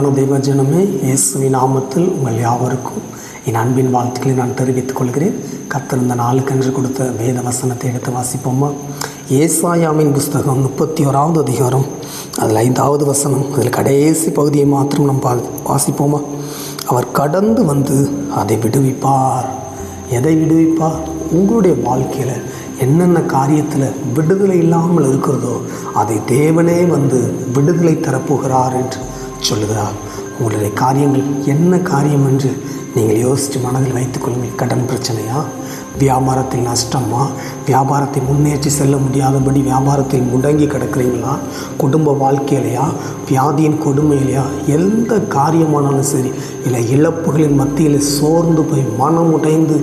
அருமையான தெய்வஜனமே, இயேசுவின் நாமத்தில் உங்கள் யாவருக்கும் என் அன்பின் வாழ்த்துக்களை நான் தெரிவித்துக் கொள்கிறேன். கர்த்தர் இந்த நாளுக்கென்று கொடுத்த வேத வசனத்தை எடுத்து வாசிப்போமா? ஏசாயாவின் புஸ்தகம் 31வது அதிகாரம், அதில் 5வது வசனம், அதில் கடைசி பகுதியை மாத்திரம் நாம் வாசிப்போமா? அவர் கடந்து வந்து அதை விடுவிப்பார். எதை விடுவிப்பார்? உங்களுடைய வாழ்க்கையில் என்னென்ன காரியத்தில் விடுதலை இல்லாமல் இருக்கிறதோ அதை தேவனே வந்து விடுதலை தரப்போகிறார் என்று சொல்லுகிறார். உங்களுடைய காரியங்கள் என்ன காரியம் என்று நீங்கள் யோசித்து மனதில் வைத்துக்கொள்ளுங்கள். கடன் பிரச்சனையா? வியாபாரத்தில் நஷ்டமா? வியாபாரத்தை முன்னேற்றி செல்ல முடியாதபடி வியாபாரத்தில் முடங்கி கிடக்கிறீங்களா? குடும்ப வாழ்க்கையிலையா? வியாதியின் கொடுமையிலையா? எந்த காரியமானாலும் சரி, இல்லை இழப்புகளின் மத்தியில் சோர்ந்து போய் மனம் உடைந்து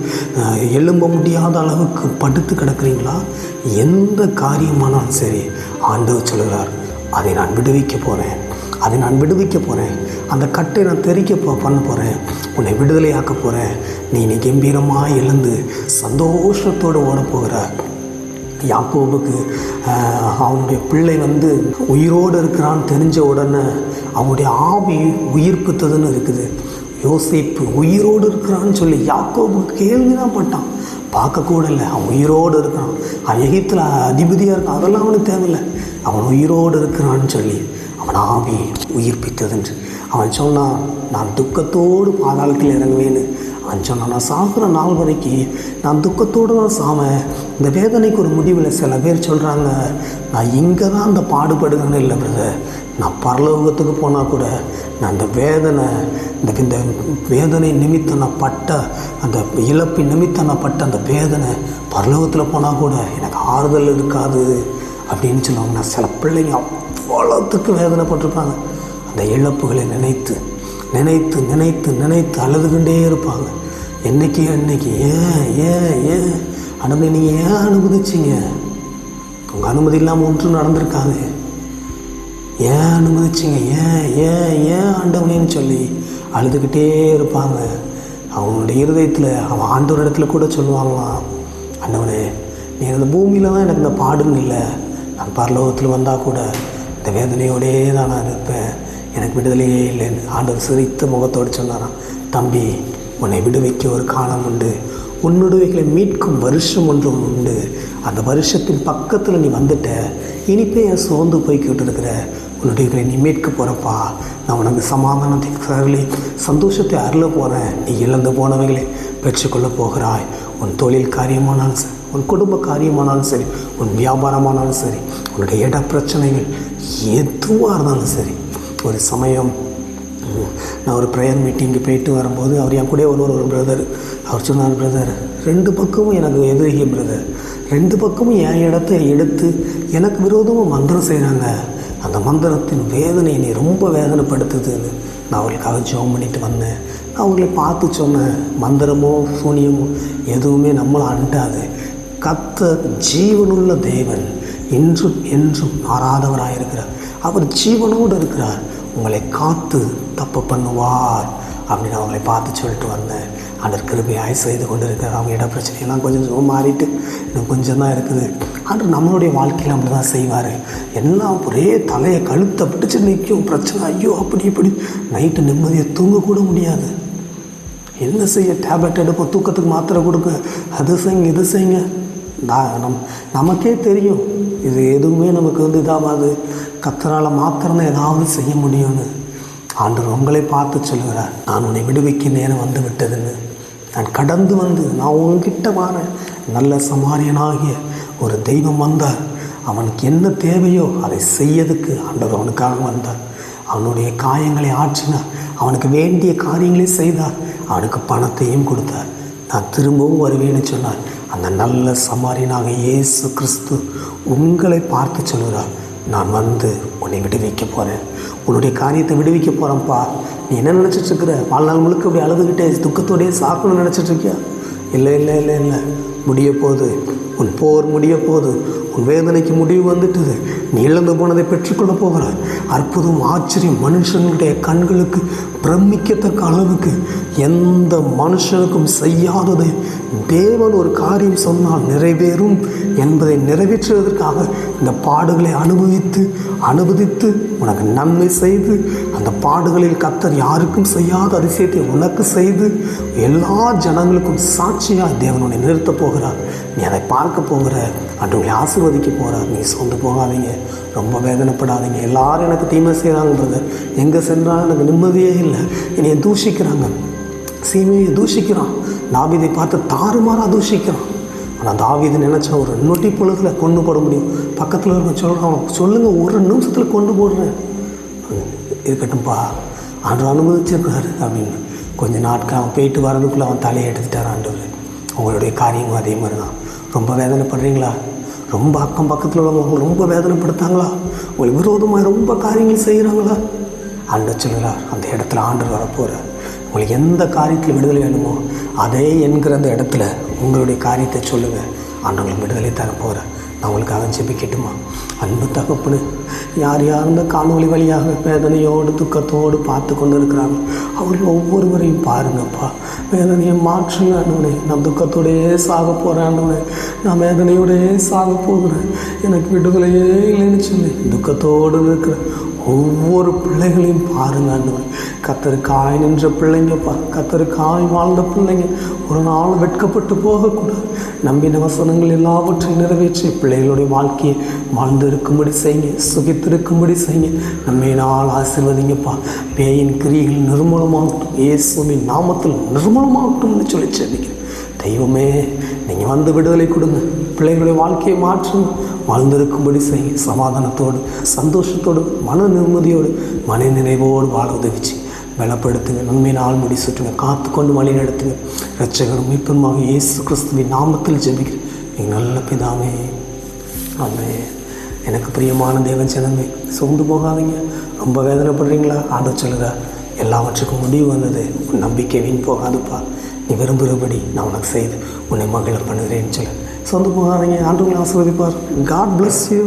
எழும்ப முடியாத அளவுக்கு படுத்து கிடக்கிறீங்களா? எந்த காரியமானாலும் சரி, ஆண்டவர் சொல்கிறார், அதை நான் விடுவிக்க போகிறேன், அதை நான் விடுவிக்க போகிறேன், அந்த கட்டை நான் தெரிக்க பண்ண போகிறேன், உன்னை விடுதலையாக்க போகிறேன். நீ கம்பீரமாக எழுந்து சந்தோஷத்தோடு ஓடப்போகிறார். யாக்கோபுக்கு அவனுடைய பிள்ளை வந்து உயிரோடு இருக்கிறான்னு தெரிஞ்ச உடனே அவனுடைய ஆவி உயிர்ப்பித்ததுன்னு இருக்குது. யோசேப்பு உயிரோடு இருக்கிறான்னு சொல்லி யாக்கோபுக்கு கேள்வி தான் பட்டான், பார்க்கக்கூட இல்லை. அவன் உயிரோடு இருக்கிறான், அவன் எகிப்தில் அதிபதியாக இருக்கான், அதெல்லாம் அவனுக்கு தேவையில்லை. அவன் உயிரோடு இருக்கிறான்னு சொல்லி அவன் ஆவி உயிர்ப்பித்ததுன்று அவன் சொன்னான், நான் துக்கத்தோடு பாதாளத்தில் இறங்குவேன்னு அவன் சொன்னான். நான் சாகிற நாள் வரைக்கும் நான் துக்கத்தோடு தான் சாவேன். இந்த வேதனைக்கு ஒரு முடிவில் சில பேர் சொல்கிறாங்க, நான் இங்கே தான் அந்த பாடுபடுகிறேன்னு இல்லை பிரதர், நான் பரலோகத்துக்கு போனால் கூட நான் அந்த வேதனை இந்த வேதனை நிமித்தம் நான் பட்ட அந்த இழப்பின் நிமித்தம் நான் பட்ட அந்த வேதனை பரலோகத்தில் போனால் கூட எனக்கு ஆறுதல் இருக்காது அப்படின்னு சொல்லுவாங்க. நான் சில பிள்ளைங்க அவ்வளோத்துக்கு வேதனைப்பட்டிருப்பாங்க. அந்த இழப்புகளை நினைத்து நினைத்து நினைத்து நினைத்து அழுதுகிட்டே இருப்பாங்க. என்னைக்கு ஏன் ஏன் ஏன் அனுமதி, நீங்கள் ஏன் அனுமதிச்சிங்க? உங்கள் அனுமதி இல்லாமல் ஒன்றும் நடந்திருக்காது. ஏன் அனுமதிச்சிங்க? ஏன் ஏன் ஏன் ஆண்டவனேன்னு சொல்லி அழுதுகிட்டே இருப்பாங்க. அவனுடைய இருதயத்தில் அவன் ஆண்டவர் இடத்துல கூட சொல்லுவாங்களாம், ஆண்டவனே, நீ அந்த பூமியில் தான் எனக்கு இந்த பாடுன்னு இல்லை, நான் பரலோகத்தில் வந்தால் கூட இந்த வேதனையோடே தான் நான் இருப்பேன், எனக்கு விடுதலையே இல்லைன்னு ஆண்டவர் சிரித்த முகத்தோடு சொன்னாராம். தம்பி, உன்னை விடுவிக்க ஒரு காலம் உண்டு, உன்னுடையவைகளை மீட்கும் வருஷம் ஒன்றும் உண்டு. அந்த வருஷத்தின் பக்கத்தில் நீ வந்துட்ட, இனிப்பே என் சோர்ந்து போய்கிட்டு இருக்கிற உன்னுடையவைகளை நீ மீட்க போகிறப்பா. நான் உனக்கு சமாதானத்தை தரலி சந்தோஷத்தை அருள போகிறேன். நீ இழந்து போனவைகளை பெற்றுக்கொள்ள போகிறாய். உன் தொழில் காரியமானாலும் சரி, உன் குடும்ப காரியமானாலும் சரி, உன் வியாபாரமானாலும் சரி, உன்னுடைய இட பிரச்சனைகள் எதுவாக இருந்தாலும் சரி. ஒரு சமயம் நான் ஒரு ப்ரேயர் மீட்டிங்கு போயிட்டு வரும்போது அவர் என் கூட ஒரு பிரதர், அவர் சொன்னார், பிரதர், 2 பக்கமும் எனக்கு எதிரிகை பிரதர், 2 பக்கமும் என் இடத்தை எடுத்து எனக்கு விரோதமாக மந்திரம் செய்கிறாங்க. அந்த மந்திரத்தின் வேதனை என்னை ரொம்ப வேதனைப்படுத்துதுன்னு நான் அவர்களுக்காக ஜெபம் பண்ணிட்டு வந்தேன். நான் அவர்களை பார்த்து சொன்னேன், மந்திரமோ சூனியமோ எதுவுமே நம்மளை அண்டாது. கர்த்தர் ஜீவனுள்ள தேவன், இன்றும் என்றும் மாறாதவராயிருக்கிறார். அவர் ஜீவனோடு இருக்கிறார், உங்களை காத்து தப்பு பண்ணுவார் அப்படின்னு அவங்களை பார்த்து சொல்லிட்டு வந்தேன். ஆண்டவர் கிருபையாய் செய்து கொண்டு இருக்கிறார். அவங்க இட பிரச்சனையெல்லாம் கொஞ்சம் மாறிட்டு இன்னும் கொஞ்சம் தான் இருக்குது. ஆண்டவர் நம்மளுடைய வாழ்க்கையில் அப்படி தான் செய்வார். எல்லாம் ஒரே தலையை கழுத்தை பிடிச்சி நிற்கும் பிரச்சனை. ஐயோ அப்படி இப்படி நைட்டு நிம்மதியை தூங்கக்கூட முடியாது. என்ன செய்ய? டேப்லெட் எடுப்போம், தூக்கத்துக்கு மாத்திரை கொடுக்க, அது செய்யுங்க இது செய்யுங்க. நமக்கே தெரியும் இது எதுவுமே நமக்கு இதாகாது, கர்த்தரால் மாத்திரம் ஏதாவது செய்ய முடியும்னு. ஆண்டவர் உங்களை பார்த்து சொல்லுகிறார், நான் உன்னை விடுவிக்க நேரம் வந்து விட்டதுன்னு. நான் கடந்து வந்து நான் உன்கிட்ட வாரேன். நல்ல சமாரியனாகிய ஒரு தெய்வம் வந்தார். அவனுக்கு என்ன தேவையோ அதை செய்யறதுக்கு ஆண்டவர் அவனுக்காக வந்தார். அவனுடைய காயங்களை ஆற்றினார், அவனுக்கு வேண்டிய காரியங்களை செய்தார், அவனுக்கு பணத்தையும் கொடுத்தார். நான் திரும்பவும் வருவேன்னு சொன்னார். அந்த நல்ல சமாரியனாக இயேசு கிறிஸ்து உங்களை பார்த்து சொல்கிறார், நான் வந்து உன்னை விடுவிக்க போகிறேன், உன்னுடைய காரியத்தை விடுவிக்க போகிறேன்ப்பா. நீ என்ன நினச்சிட்ருக்கிற? வாழ்நாள் முழுக்க அப்படி அழுதுகிட்டே துக்கத்தோடையே சாக்கணும்னு நினச்சிட்ருக்கியா? இல்லை இல்லை இல்லை இல்லை, முடிய போகுது, உன் போர் முடிய போகுது, உன் வேதனைக்கு முடிவு வந்துட்டுது. நீ இழந்து போனதை பெற்றுக்கொள்ள போகிறாய். அற்புதம் ஆச்சரியம் மனுஷனுடைய கண்களுக்கு பிரமிக்கத்தக்க அளவுக்கு எந்த மனுஷனுக்கும் செய்யாததை தேவன் ஒரு காரியம் சொன்னால் நிறைவேறும் என்பதை நிறைவேற்றுவதற்காக இந்த பாடுகளை அனுபவித்து உனக்கு நன்மை செய்து அந்த பாடுகளில் கர்த்தர் யாருக்கும் செய்யாத அதிசயத்தை உனக்கு செய்து எல்லா ஜனங்களுக்கும் சாட்சியாக தேவனுடைய நிறுத்த போகிறார். நீ அதை பார்க்க போகிற, அன்றுங்களை ஆசீர்வதிக்க போகிறார். நீ சொந்து போகாதீங்க, ரொம்ப வேதனைப்படாதீங்க. எல்லாரும் எனக்கு தீமை செய்கிறாங்க பிரதர், எங்கே சென்றாலும் எனக்கு நிம்மதியே இல்லை, என்னையை தூஷிக்கிறாங்க, சீமையை தூஷிக்கிறான், தாவீதை பார்த்து தாறுமாறாக தூஷிக்கிறான். ஆனால் தாவீது நினச்சா ஒரு நொட்டி பொழுதில் கொண்டு போட முடியும். பக்கத்தில் இருக்க சொல்கிறான், சொல்லுங்கள், ஒரு நிமிஷத்தில் கொண்டு போடுறேன், இருக்கட்டும்ப்பா, ஆண்டு அனுமதிச்சிருக்காரு அப்படின்னு. கொஞ்ச நாட்கள் அவன் போயிட்டு வரதுக்குள்ளே அவன் தலையை எடுத்துட்டார் ஆண்டவர். உங்களுடைய காரியமும் அதே மாதிரி தான். ரொம்ப வேதனைப்படுறீங்களா? ரொம்ப அக்கம் பக்கத்தில் உள்ளவங்க ரொம்ப வேதனைப்படுத்தாங்களா? உங்களுக்கு விரோதமாக ரொம்ப காரியங்கள் செய்கிறாங்களா? ஆண்டவர் சொல்கிறார், அந்த இடத்துல ஆண்டவர் வரப்போகிறார். உங்களுக்கு எந்த காரியத்தில் விடுதலை வேணுமோ அதே என்கிற அந்த இடத்துல உங்களுடைய காரியத்தை சொல்லுங்கள், ஆண்டவங்களுக்கு விடுதலை தரப்போகிறேன். நான் உங்களுக்காக ஜெபிக்கட்டுமா? அன்பு தகப்பனு, யார் யார் இந்த காணொளி வழியாக வேதனையோடு துக்கத்தோடு பார்த்து கொண்டு இருக்கிறாங்க, அவர்கள் ஒவ்வொருவரையும் பாருங்கப்பா. வேதனையை மாற்றுங்க ஆண்டவனே. நான் துக்கத்தோடையே சாக போகிறேன் ஆண்டவனே, நான் வேதனையோடையே சாக போகிறேன், எனக்கு விடுதலையே இல்லைன்னு சொல்லி துக்கத்தோடு இருக்கிற ஒவ்வொரு பிள்ளைகளையும் பாருங்க ஆண்டவன். கர்த்தருக்காய் நின்ற பிள்ளைங்கப்பா, கர்த்தருக்காய் வாழ்ந்த பிள்ளைங்க ஒரு நாள் வெட்கப்பட்டு போகக்கூடாது. நம்பின வசனங்கள் எல்லாவற்றையும் நிறைவேற்றி பிள்ளைகளுடைய வாழ்க்கையை வாழ்ந்து இருக்கும்படி செய்யுங்க, சுகித்திருக்கும்படி செய்யுங்க. நம்மையினால் ஆசீர்வதிங்கப்பா. பேயின் கிரியைகள் நிர்மூலமாகட்டும், இயேசுவின் நாமத்தில் நிர்மூலமாகட்டும்னு சொல்லி செபிக்கிறேன். தெய்வமே, நீங்கள் வந்து விடுதலை கொடுங்க, பிள்ளைகளுடைய வாழ்க்கையை மாற்றுங்க, வாழ்ந்திருக்கும்படி செய்ய சமாதானத்தோடு, சந்தோஷத்தோடு, மன நிம்மதியோடு, மன நிறைவோடு வாழ உதவிச்சு பலப்படுத்துங்க. நன்மை நாள் முடி சுற்றுங்க, காத்து கொண்டு வழி நடத்துங்க. இரட்சகரும் மீட்பருமாக இயேசு கிறிஸ்துவின் நாமத்தில் ஜெபிக்கிறேன் எங்கள் நல்ல பிதாவே, ஆமென். எனக்கு பிரியமான தேவன் ஜனமே, சோர்ந்து போகாதீங்க. ரொம்ப வேதனைப்படுறீங்களா? ஆண்டவர் சொல்லுறார், எல்லாவற்றுக்கும் முடிவு வந்தது, உன் நம்பிக்கை வீண் போகாதுப்பா. நீ விரும்புகிறபடி நான் உனக்கு செய்து உன்னை மகிழ பண்ணுகிறேன்னு சொல்லு. சொந்த போகாதீங்க. ஆண்டவங்களை ஆசீர்வதிப்பார். God bless you.